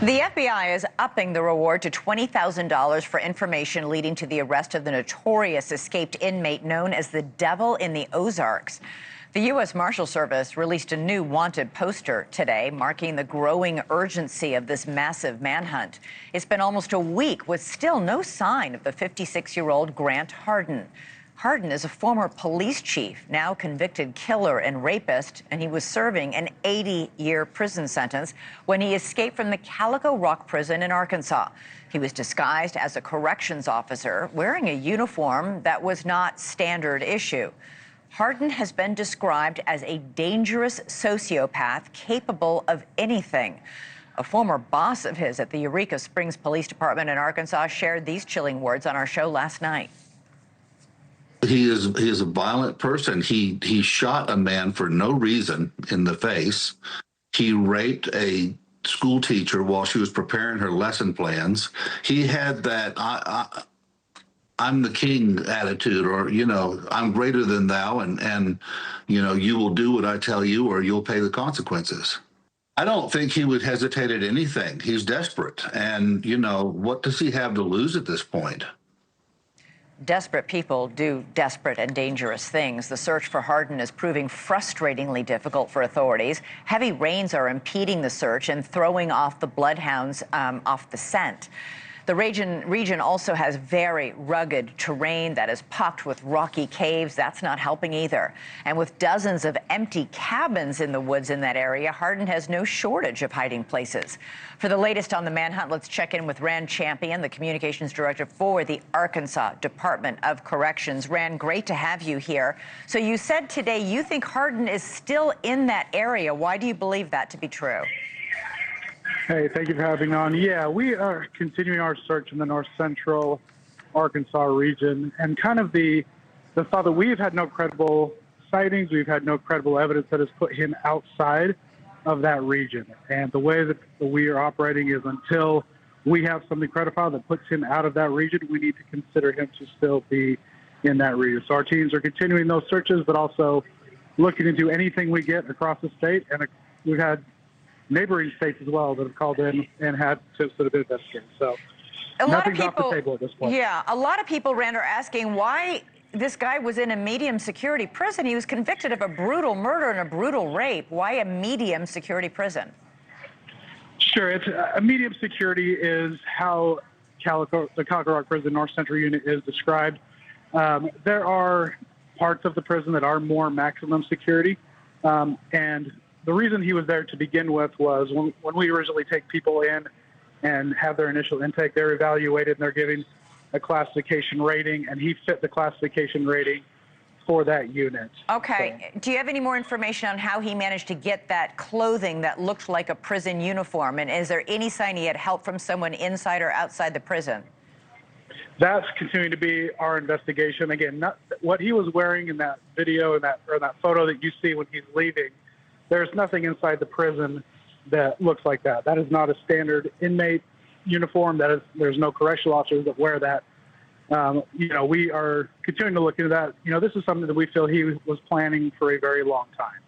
The FBI is upping the reward to $20,000 for information leading to the arrest of the notorious escaped inmate known as the Devil in the Ozarks. The U.S. Marshal Service released a new wanted poster today, marking the growing urgency of this massive manhunt. It's been almost a week with still no sign of the 56-year-old Grant Hardin. Hardin is a former police chief, now convicted killer and rapist, and he was serving an 80-year prison sentence when he escaped from the Calico Rock prison in Arkansas. He was disguised as a corrections officer, wearing a uniform that was not standard issue. Hardin has been described as a dangerous sociopath capable of anything. A former boss of his at the Eureka Springs Police Department in Arkansas shared these chilling words on our show last night. He is a violent person. He shot a man for no reason in the face. He raped a school teacher while she was preparing her lesson plans. He had that I'm the king attitude, or, I'm greater than thou, and you will do what I tell you or you'll pay the consequences. I don't think he would hesitate at anything. He's desperate. And, what does he have to lose at this point? Desperate people do desperate and dangerous things. The search for Hardin is proving frustratingly difficult for authorities. Heavy rains are impeding the search and throwing off the bloodhounds off the scent. The region also has very rugged terrain that is pocked with rocky caves. That's not helping either. And with dozens of empty cabins in the woods in that area, Hardin has no shortage of hiding places. For the latest on the manhunt, let's check in with Rand Champion, the communications director for the Arkansas Department of Corrections. Rand, great to have you here. So you said today you think Hardin is still in that area. Why do you believe that to be true? Hey, thank you for having me on. Yeah, we are continuing our search in the north central Arkansas region, and kind of the thought that we've had no credible sightings, we've had no credible evidence that has put him outside of that region. And the way that we are operating is until we have something credible that puts him out of that region, we need to consider him to still be in that region. So our teams are continuing those searches, but also looking into anything we get across the state. And we've had neighboring states as well that have called in and had tips that have been investigated. So nothing's off the table at this point. Yeah, a lot of people, Rand, are asking why this guy was in a medium security prison. He was convicted of a brutal murder and a brutal rape. Why a medium security prison? Sure, it's a medium security is how the Calico Rock Prison North Central Unit is described. There are parts of the prison that are more maximum security, and the reason he was there to begin with was when we originally take people in and have their initial intake, they're evaluated and they're given a classification rating, and he fit the classification rating for that unit. Okay. So, do you have any more information on how he managed to get that clothing that looked like a prison uniform? And is there any sign he had help from someone inside or outside the prison? That's continuing to be our investigation. Again, not what he was wearing in that video and that photo that you see when he's leaving. There's nothing inside the prison that looks like that. That is not a standard inmate uniform. There's no correctional officers that wear that. We are continuing to look into that. This is something that we feel he was planning for a very long time.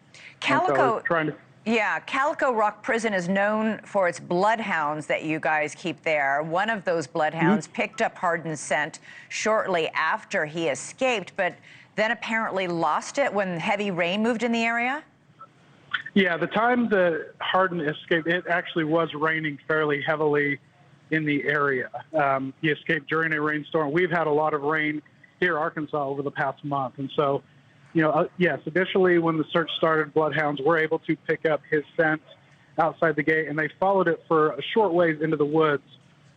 Calico Rock Prison is known for its bloodhounds that you guys keep there. One of those bloodhounds picked up Hardin's scent shortly after he escaped, but then apparently lost it when heavy rain moved in the area? Yeah, the time that Hardin escaped, it actually was raining fairly heavily in the area. He escaped during a rainstorm. We've had a lot of rain here in Arkansas over the past month. And so, yes, initially when the search started, bloodhounds were able to pick up his scent outside the gate, and they followed it for a short ways into the woods.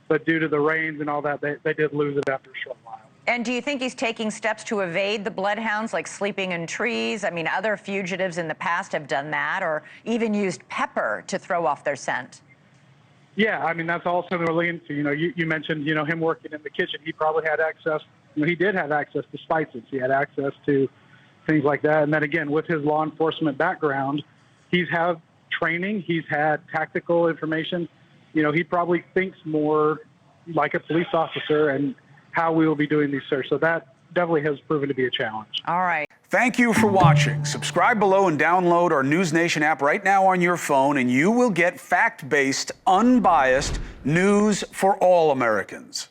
But due to the rains and all that, they did lose it after a short while. And do you think he's taking steps to evade the bloodhounds, like sleeping in trees? I mean, other fugitives in the past have done that, or even used pepper to throw off their scent. Yeah, I mean, that's all similarly into, you mentioned, him working in the kitchen. He probably had access, he did have access to spices. He had access to things like that. And then again, with his law enforcement background, he's had training, he's had tactical information. He probably thinks more like a police officer and how we will be doing these searches. So that definitely has proven to be a challenge. All right. Thank you for watching. Subscribe below and download our NewsNation app right now on your phone, and you will get fact-based, unbiased news for all Americans.